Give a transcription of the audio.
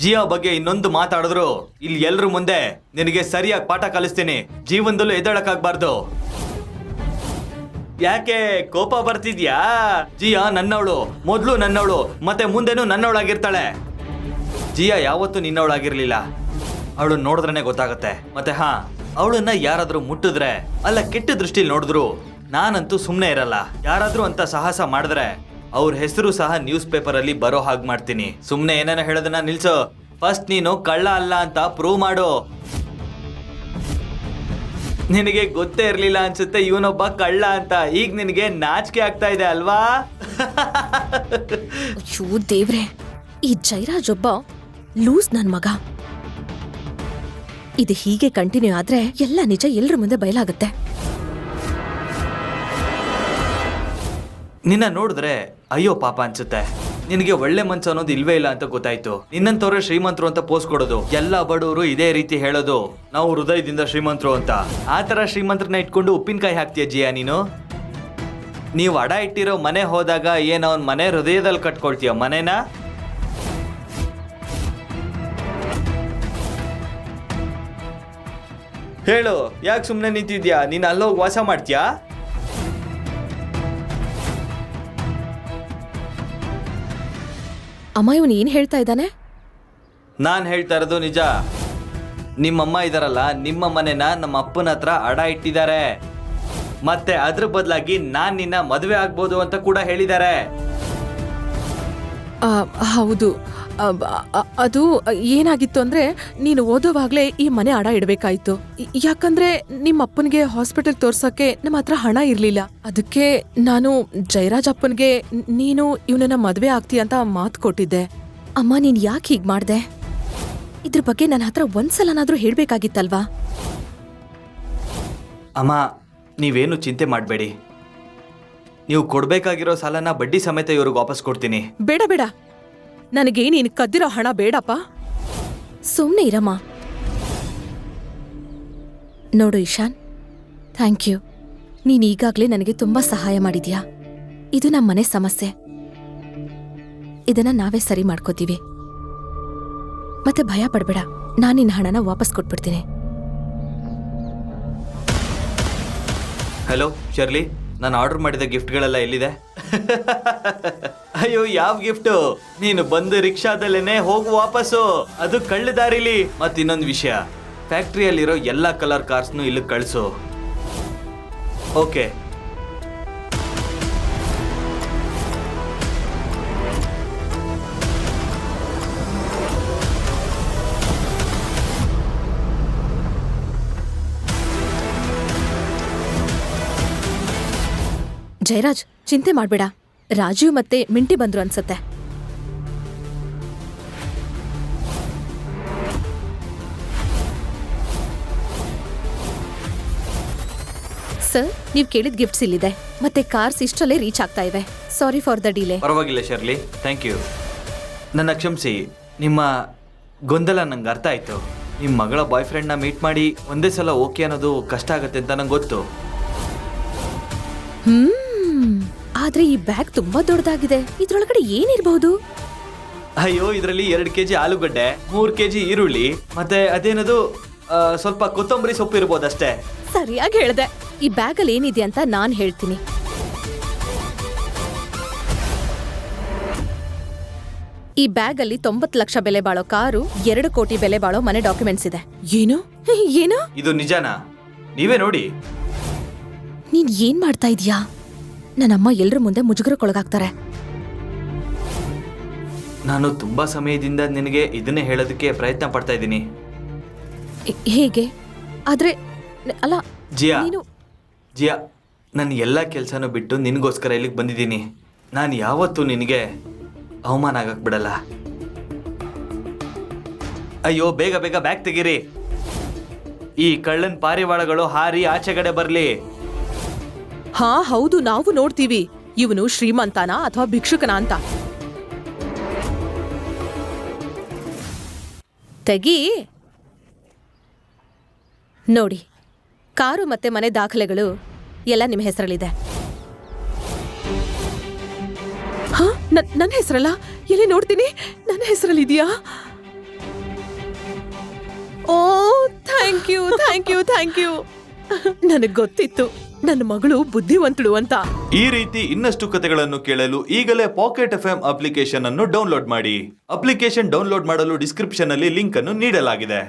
ಜಿಯಾ ಬಗ್ಗೆ ಇನ್ನೊಂದು ಮಾತಾಡಿದ್ರು ಇಲ್ಲಿ ಎಲ್ರ ಮುಂದೆ ನಿನಗೆ ಸರಿಯಾಗಿ ಪಾಠ ಕಲಿಸ್ತೀನಿ. ಜೀವನದಲ್ಲೂ ಎದ್ದೇಳಕ್ಕಾಗ್ಬಾರ್ದು. ಯಾಕೆ ಕೋಪ ಬರ್ತಿದ್ಯಾ? ಜಿಯಾ ನನ್ನವಳು, ಮೊದ್ಲು ನನ್ನವಳು, ಮತ್ತೆ ಮುಂದೆನೂ ನನ್ನವಳಾಗಿರ್ತಾಳೆ. ಜಿಯಾ ಯಾವತ್ತೂ ನಿನ್ನವಳಾಗಿರ್ಲಿಲ್ಲ. ಅವಳು ನೋಡಿದ್ರೇನೆ ಗೊತ್ತಾಗತ್ತೆ. ಮತ್ತೆ ಅವಳನ್ನ ಯಾರಾದ್ರೂ ಮುಟ್ಟಿದ್ರೆ ಅಲ್ಲ ಕೆಟ್ಟ ದೃಷ್ಟಿಲಿ ನೋಡಿದ್ರು ನಾನಂತೂ ಸುಮ್ಮನೆ ಇರಲ್ಲ. ಯಾರಾದ್ರೂ ಅಂತ ಸಾಹಸ ಮಾಡಿದ್ರೆ ಅವ್ರ ಹೆಸರು ಸಹ ನ್ಯೂಸ್ ಪೇಪರ್ ಅಲ್ಲಿ ಬರೋ ಹಾಗೆ ಮಾಡ್ತೀನಿ. ಸುಮ್ಮನೆ ಏನೇನೋ ಹೇಳೋದನ್ನ ನಿಲ್ಸು. ಫಸ್ಟ್ ನೀನು ಕಳ್ಳ ಅಲ್ಲ ಅಂತ ಪ್ರೂವ್ ಮಾಡು. ನಿನಗೆ ಗೊತ್ತೇ ಇರ್ಲಿಲ್ಲ ಅನ್ಸುತ್ತೆ ಇವನೊಬ್ಬ ಕಳ್ಳ ಅಂತ. ಈಗ ನಿನಗೆ ನಾಚಿಕೆ ಆಗ್ತಾ ಇದೆ ಅಲ್ವಾ? ಅಯ್ಯೋ ದೇವ್ರೆ, ಈ ಜೈರಾಜ್ ಒಬ್ಬ ಲೂಸ್ ನನ್ ಮಗ. ಇದು ಹೀಗೆ ಕಂಟಿನ್ಯೂ ಆದ್ರೆ ಎಲ್ಲ ನಿಜ ಎಲ್ರ ಮುಂದೆ ಬಯಲಾಗುತ್ತೆ. ನಿನ್ನ ನೋಡಿದ್ರೆ ಅಯ್ಯೋ ಪಾಪ ಅನ್ಸುತ್ತೆ. ನಿನಗೆ ಒಳ್ಳೆ ಮನ್ಸು ಅನ್ನೋದು ಇಲ್ವೇ ಇಲ್ಲ ಅಂತ ಗೊತ್ತಾಯ್ತು. ನಿನ್ನಂತವ್ರೆ ಶ್ರೀಮಂತರು ಅಂತ ಪೋಸ್ಟ್ ಕೊಡೋದು, ಎಲ್ಲ ಬಡವರು ಇದೇ ರೀತಿ ಹೇಳೋದು ನಾವು ಹೃದಯದಿಂದ ಶ್ರೀಮಂತರು ಅಂತ. ಆ ತರ ಶ್ರೀಮಂತರನ್ನ ಇಟ್ಕೊಂಡು ಉಪ್ಪಿನಕಾಯಿ ಹಾಕ್ತೀಯ ಜಿಯಾ ನೀನು? ನೀವು ಅಡ ಇಟ್ಟಿರೋ ಮನೆ ಹೋದಾಗ ಏನೋ ಅವ್ನ ಮನೆ ಹೃದಯದಲ್ಲಿ ಕಟ್ಕೊಳ್ತೀಯ ಮನೆನ? ಹೇಳು, ಯಾಕೆ ಸುಮ್ಮನೆ ನಿಂತಿದ್ಯಾ? ನೀನು ಅಲ್ಲೋಗಿ ವಾಸ ಮಾಡ್ತೀಯಾ? ಅಮ್ಮ ಇವನು ಏನ್ ಹೇಳ್ತಾ ಇದ್ದಾನೆ? ನಾನು ಹೇಳ್ತಾ ಇರೋದು ನಿಜ. ನಿಮ್ಮಮ್ಮ ಇದಾರಲ್ಲ, ನಿಮ್ಮ ಮನೆನ ನಮ್ಮ ಅಪ್ಪನ ಹತ್ರ ಅಡ ಇಟ್ಟಿದ್ದಾರೆ. ಮತ್ತೆ ಅದ್ರ ಬದಲಾಗಿ ನಾನ್ ನಿನ್ನ ಮದುವೆ ಆಗ್ಬೋದು ಅಂತ ಕೂಡ ಹೇಳಿದ್ದಾರೆ. ಹೌದು, ಅದು ಏನಾಗಿತ್ತು ಅಂದ್ರೆ ನೀನು ಓದೋವಾಗ್ಲೇ ಈ ಮನೆ ಅಡ ಇಡಬೇಕಾಯ್ತು. ಯಾಕಂದ್ರೆ ನಿಮ್ಮ ಅಪ್ಪನಿಗೆ ಹಾಸ್ಪಿಟಲ್ ತೋರ್ಸಕ್ಕೆ ನಮ್ಮ ಹತ್ರ ಹಣ ಇರ್ಲಿಲ್ಲ. ಅದಕ್ಕೆ ನಾನು ಜಯರಾಜ್ ಅಪ್ಪನ್ಗೆ ನೀನು ಇವನನ್ನ ಮದ್ವೆ ಆಗ್ತೀಯ ಅಂತ ಮಾತು ಕೊಟ್ಟಿದ್ದೆ. ಅಮ್ಮ ನೀನ್ ಯಾಕೆ ಹೀಗ್ ಮಾಡ್ದೆ? ಇದ್ರ ಬಗ್ಗೆ ನನ್ನ ಹತ್ರ ಒಂದ್ಸಲನಾದ್ರೂ ಹೇಳ್ಬೇಕಾಗಿತ್ತಲ್ವಾ? ಅಮ್ಮ, ನೀವೇನು ಚಿಂತೆ ಮಾಡಬೇಡಿ. ನೀವು ಕೊಡ್ಬೇಕಾಗಿರೋ ಸಾಲನ ಬಡ್ಡಿ ಸಮೇತ ಇವ್ರಿಗೆ ವಾಪಸ್ ಕೊಡ್ತೀನಿ. ಬೇಡ ಬೇಡ, ನನಗೆ ನೀನು ಕದ್ದಿರೋ ಹಣ ಬೇಡಪ್ಪ. ಸುಮ್ನೆ ಇರಮ್ಮ. ನೋಡು ಇಶಾನ್, ಥ್ಯಾಂಕ್ ಯು. ನೀನ್ ಈಗಾಗ್ಲೇ ನನಗೆ ತುಂಬಾ ಸಹಾಯ ಮಾಡಿದ್ಯಾ. ಇದು ನಮ್ಮ ಮನೆ ಸಮಸ್ಯೆ. ಇದನ್ನ ನಾವೇ ಸರಿ ಮಾಡ್ಕೋತೀವಿ. ಮತ್ತೆ ಭಯ ಪಡ್ಬೇಡ, ನಾನ್ ನಿನ್ನ ಹಣನ ವಾಪಸ್ ಕೊಟ್ಬಿಡ್ತೀನಿ. ಹಲೋ ಶರ್ಲಿ, ನಾನು ಆರ್ಡರ್ ಮಾಡಿದ ಗಿಫ್ಟ್ಗಳೆಲ್ಲ ಎಲ್ಲಿದೆ? ಅಯ್ಯೋ, ಯಾವ ಗಿಫ್ಟು? ನೀನು ಬಂದು ರಿಕ್ಷಾದಲ್ಲೇನೆ ಹೋಗು ವಾಪಸ್ಸು. ಅದು ಕಳ್ಳ ದಾರಿಲಿ. ಮತ್ತೆ ಇನ್ನೊಂದು ವಿಷಯ, ಫ್ಯಾಕ್ಟ್ರಿಯಲ್ಲಿರೋ ಎಲ್ಲ ಕಲರ್ ಕಾರ್ಸ್ನು ಇಲ್ಲಿ ಕಳಿಸು. ಓಕೆ. ಜಯರಾಜ್, ಚಿಂತೆ ಮಾಡ್ಬೇಡ. ರಾಜೀವ್ ಮತ್ತೆ ಮಿಂಟಿ ಬಂದ್ರು ಅನ್ಸತ್ತೆ. ಸರ್, ನೀವ್ ಕೇಳಿದ ಗಿಫ್ಟ್ಸ್ ಇಲ್ಲಿದೆ. ಮತ್ತೆ ಕಾರ್ಸ್ ಇಷ್ಟರಲ್ಲೇ ರೀಚ್ ಆಗ್ತಾ ಇವೆ. Sorry for the delay. ಪರವಾಗಿಲ್ಲ ಶರ್ಲಿ, ಥ್ಯಾಂಕ್ ಯು. ನನ್ನ ಕ್ಷಮಿಸಿ. ನಿಮ್ಮ ಗೊಂದಲ ನಂಗೆ ಅರ್ಥ ಆಯ್ತು. ನಿಮ್ಮ ಮಗಳ ಬಾಯ್ ಫ್ರೆಂಡ್ನ ಮೀಟ್ ಮಾಡಿ ಒಂದೇ ಸಲ ಓಕೆ ಅನ್ನೋದು ಕಷ್ಟ ಆಗುತ್ತೆ ಅಂತ ನಂಗೆ ಗೊತ್ತು. ಆದ್ರೆ ಈ ಬ್ಯಾಗ್ ತುಂಬಾ ದೊಡ್ಡದಾಗಿದೆ. ಇದ್ರೊಳಗಡೆ ಏನಿರಬಹುದು? ಅಯ್ಯೋ, ಇದರಲ್ಲಿ 2 kg ಆಲೂಗಡ್ಡೆ, 3 kg ಈರುಳ್ಳಿ, ಮತ್ತೆ ಅದೇನದು ಸ್ವಲ್ಪ ಕೊತ್ತಂಬರಿ ಸೊಪ್ಪು ಇರ್ಬೋದಷ್ಟೇ. ಸರಿಯಾಗಿ ಹೇಳ್ದೆ. ಈ ಬ್ಯಾಗ್ ಅಲ್ಲಿ ಏನಿದೆ ಅಂತ ನಾನ್ ಹೇಳ್ತೀನಿ. ಈ ಬ್ಯಾಗ್ ಅಲ್ಲಿ 90 ಲಕ್ಷ ಬೆಲೆ ಬಾಳೋ ಕಾರು, 2 ಕೋಟಿ ಬೆಲೆ ಬಾಳೋ ಮನೆ ಡಾಕ್ಯುಮೆಂಟ್ಸ್ ಇದೆ. ಏನು ಏನು? ಇದು ನಿಜನಾ? ನೀವೇ ನೋಡಿ. ನೀನ್ ಏನ್ ಮಾಡ್ತಾ ಇದೀಯಾ? ನನ್ನಮ್ಮ ಎಲ್ರ ಮುಂದೆ ಮುಜುಗರಕ್ಕೊಳಗಾಗ್ತಾರೆ. ನಾನು ತುಂಬಾ ಸಮಯದಿಂದ ನಿನಗೆ ಇದನ್ನೇ ಹೇಳೋದಕ್ಕೆ ಪ್ರಯತ್ನ ಪಡ್ತಾ ಇದ್ದೀನಿ. ಹೇಗೆ? ಆದ್ರೆ ಅಲ್ಲ ಜಿಯಾ, ನೀನು ಜಿಯಾ, ನಾನು ಎಲ್ಲ ಕೆಲಸನೂ ಬಿಟ್ಟು ನಿನಗೋಸ್ಕರ ಇಲ್ಲಿಗೆ ಬಂದಿದ್ದೀನಿ. ನಾನು ಯಾವತ್ತೂ ನಿನಗೆ ಅವಮಾನ ಆಗಕ್ ಬಿಡಲ್ಲ. ಅಯ್ಯೋ, ಬೇಗ ಬೇಗ ಬ್ಯಾಗ್ ತೆಗೀರಿ. ಈ ಕಳ್ಳನ್ ಪಾರಿವಾಳಗಳು ಹಾರಿ ಆಚೆಗಡೆ ಬರ್ಲಿ. ಹಾ ಹೌದು, ನಾವು ನೋಡ್ತೀವಿ ಇವನು ಶ್ರೀಮಂತನ ಅಥವಾ ಭಿಕ್ಷುಕನ ಅಂತ. ತೆಗಿ. ನೋಡಿ, ಕಾರು ಮತ್ತೆ ಮನೆ ದಾಖಲೆಗಳು ಎಲ್ಲ ನಿಮ್ಮ ಹೆಸರಲ್ಲಿದೆ. ಹಾ, ನನ್ನ ಹೆಸರಲ್ಲ? ಎಲ್ಲಿ ನೋಡ್ತೀನಿ? ನನ್ನ ಹೆಸರಲ್ಲಿದೆಯಾ? Oh thank you thank you thank you. ನನಗ್ ಗೊತ್ತಿತ್ತು ನನ್ನ ಮಗಳು ಬುದ್ಧಿವಂತಳು ಅಂತ. ಈ ರೀತಿ ಇನ್ನಷ್ಟು ಕಥೆಗಳನ್ನು ಕೇಳಲು ಈಗಲೇ ಪಾಕೆಟ್ FM ಅಪ್ಲಿಕೇಶನ್ ಅನ್ನು ಡೌನ್ಲೋಡ್ ಮಾಡಿ. ಅಪ್ಲಿಕೇಶನ್ ಡೌನ್ಲೋಡ್ ಮಾಡಲು ಡಿಸ್ಕ್ರಿಪ್ಷನ್ ಅಲ್ಲಿ ಲಿಂಕ್ ಅನ್ನು ನೀಡಲಾಗಿದೆ.